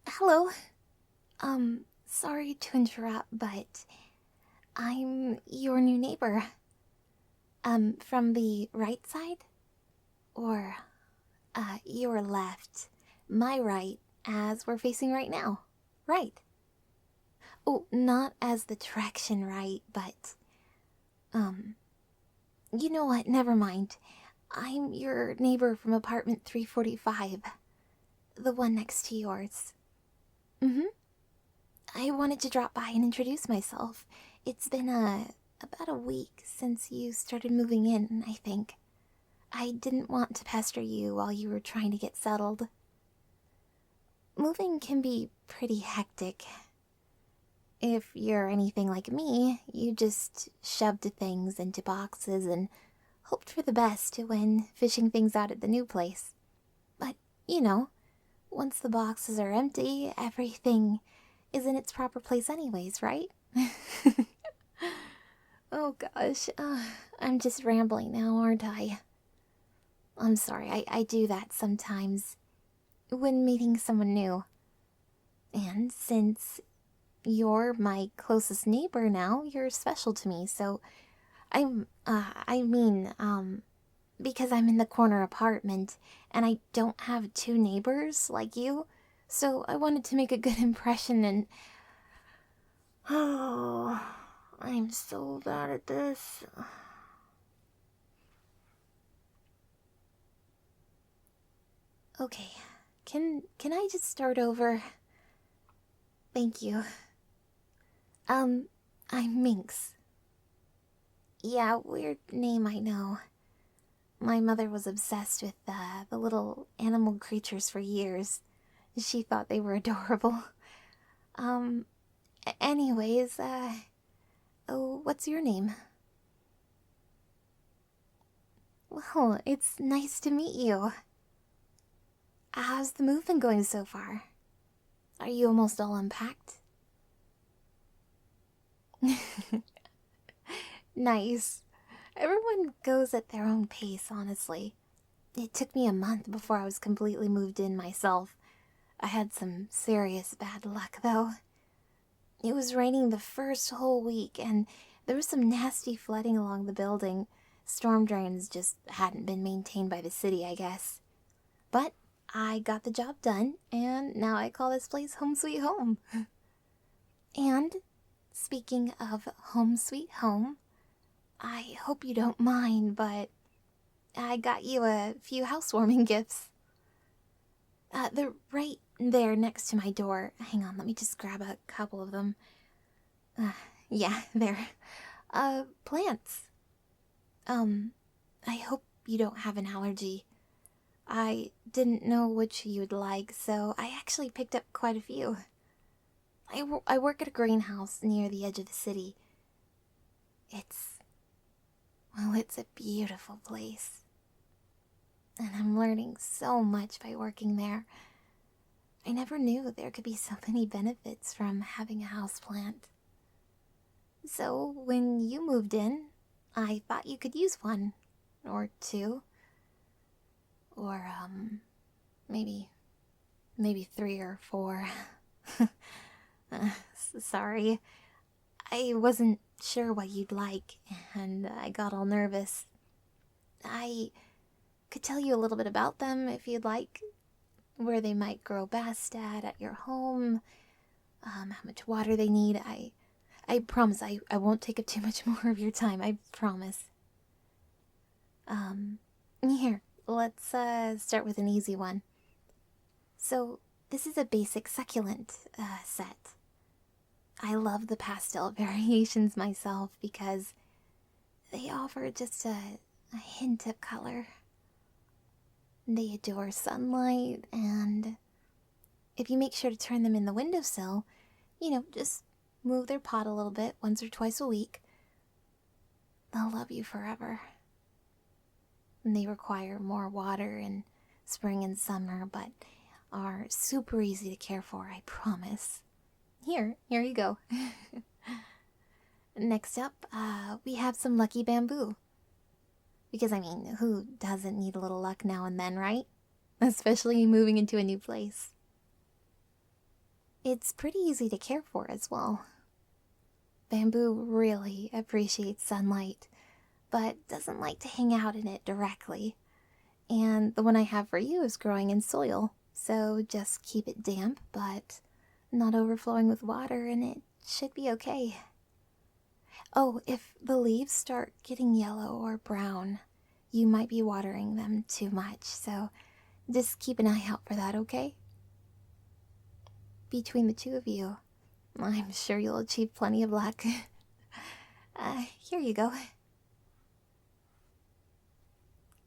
Hello. Sorry to interrupt, but I'm your new neighbor. From the right side? Or, your left. My right, as we're facing right now. Right. Oh, not as the direction right, but, you know what, never mind. I'm your neighbor from apartment 345. The one next to yours. I wanted to drop by and introduce myself. It's been, about a week since you started moving in, I think. I didn't want to pester you while you were trying to get settled. Moving can be pretty hectic. If you're anything like me, you just shoved things into boxes and hoped for the best when fishing things out at the new place. But, you know, once the boxes are empty, everything is in its proper place anyways, right? Oh gosh, I'm just rambling now, aren't I? I'm sorry, I do that sometimes when meeting someone new. And since you're my closest neighbor now, you're special to me, so because I'm in the corner apartment and I don't have two neighbors like you, so I wanted to make a good impression and... Oh, I'm so bad at this. Okay, can I just start over? Thank you. I'm Minx. Yeah, weird name, I know. My mother was obsessed with the little animal creatures for years. She thought they were adorable. Anyways, oh, what's your name? Well, it's nice to meet you. How's the move been going so far? Are you almost all unpacked? Nice. Everyone goes at their own pace, honestly. It took me a month before I was completely moved in myself. I had some serious bad luck, though. It was raining the first whole week, and there was some nasty flooding along the building. Storm drains just hadn't been maintained by the city, I guess. But I got the job done, and now I call this place home sweet home. And speaking of home sweet home, I hope you don't mind, but I got you a few housewarming gifts. They're right there next to my door. Hang on, let me just grab a couple of them. Yeah, there. Plants. I hope you don't have an allergy. I didn't know which you'd like, so I actually picked up quite a few. I work at a greenhouse near the edge of the city. It's a beautiful place. And I'm learning so much by working there. I never knew there could be so many benefits from having a houseplant. So when you moved in, I thought you could use one. Or two. Or, maybe 3 or 4. Sorry. I wasn't sure what you'd like, and I got all nervous. I could tell you a little bit about them if you'd like. Where they might grow best at your home. How much water they need. I promise I won't take up too much more of your time, I promise. Here, let's start with an easy one. So, this is a basic succulent set. I love the pastel variations myself because they offer just a hint of color. They adore sunlight, and if you make sure to turn them in the windowsill, just move their pot a little bit once or twice a week, they'll love you forever. And they require more water in spring and summer, but are super easy to care for, I promise. Here you go. Next up, we have some lucky bamboo. Because, who doesn't need a little luck now and then, right? Especially moving into a new place. It's pretty easy to care for as well. Bamboo really appreciates sunlight, but doesn't like to hang out in it directly. And the one I have for you is growing in soil, so just keep it damp, but not overflowing with water, and it should be okay. Oh, if the leaves start getting yellow or brown, you might be watering them too much, so just keep an eye out for that, okay? Between the two of you, I'm sure you'll achieve plenty of luck. Here you go.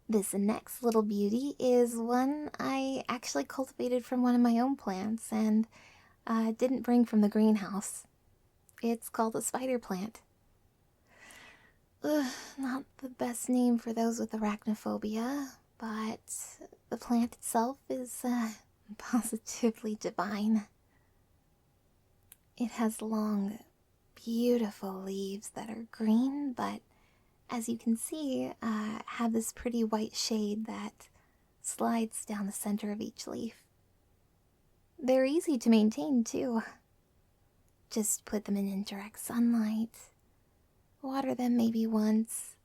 This next little beauty is one I actually cultivated from one of my own plants and didn't bring from the greenhouse. It's called a spider plant. Not the best name for those with arachnophobia, but the plant itself is positively divine. It has long, beautiful leaves that are green, but as you can see, have this pretty white shade that slides down the center of each leaf. They're easy to maintain, too. Just put them in indirect sunlight, water them maybe once,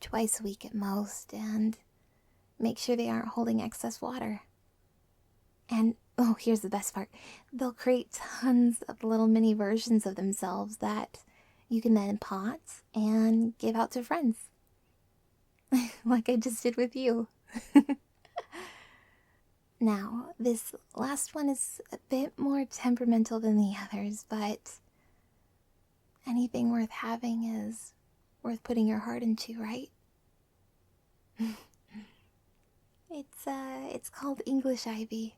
twice a week at most, and make sure they aren't holding excess water. And, oh, here's the best part. They'll create tons of little mini versions of themselves that you can then pot and give out to friends. Like I just did with you. Now, this last one is a bit more temperamental than the others, but anything worth having is worth putting your heart into, right? It's called English ivy,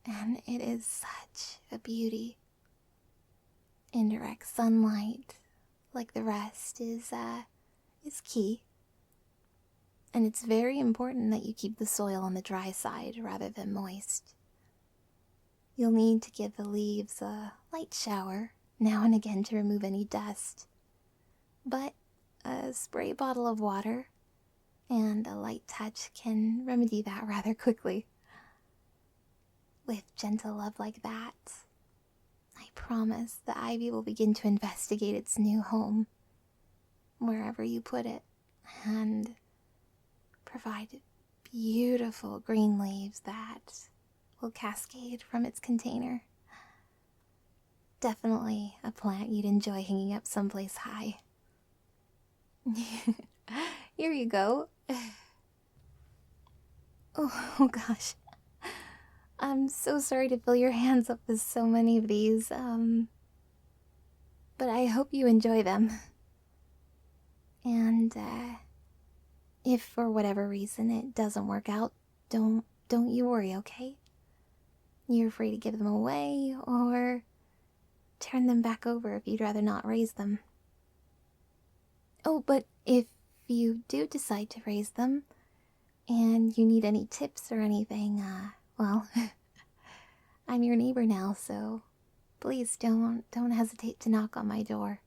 and it is such a beauty. Indirect sunlight, like the rest, is key. And it's very important that you keep the soil on the dry side rather than moist. You'll need to give the leaves a light shower now and again to remove any dust. But a spray bottle of water and a light touch can remedy that rather quickly. With gentle love like that, I promise the ivy will begin to investigate its new home, wherever you put it, and provide beautiful green leaves that will cascade from its container. Definitely a plant you'd enjoy hanging up someplace high. Here you go. Oh gosh. I'm so sorry to fill your hands up with so many of these, but I hope you enjoy them. And, if for whatever reason it doesn't work out, don't you worry, okay? You're free to give them away, or turn them back over if you'd rather not raise them. Oh, but if you do decide to raise them, and you need any tips or anything, well, I'm your neighbor now, so please don't hesitate to knock on my door.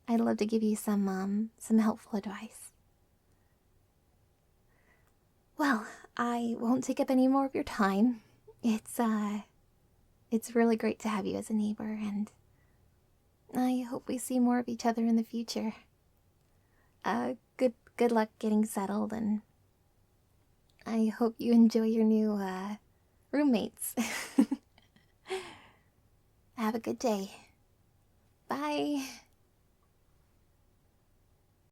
I'd love to give you some helpful advice. Well, I won't take up any more of your time. It's really great to have you as a neighbor, and I hope we see more of each other in the future. Good luck getting settled, and I hope you enjoy your new, roommates. Have a good day. Bye.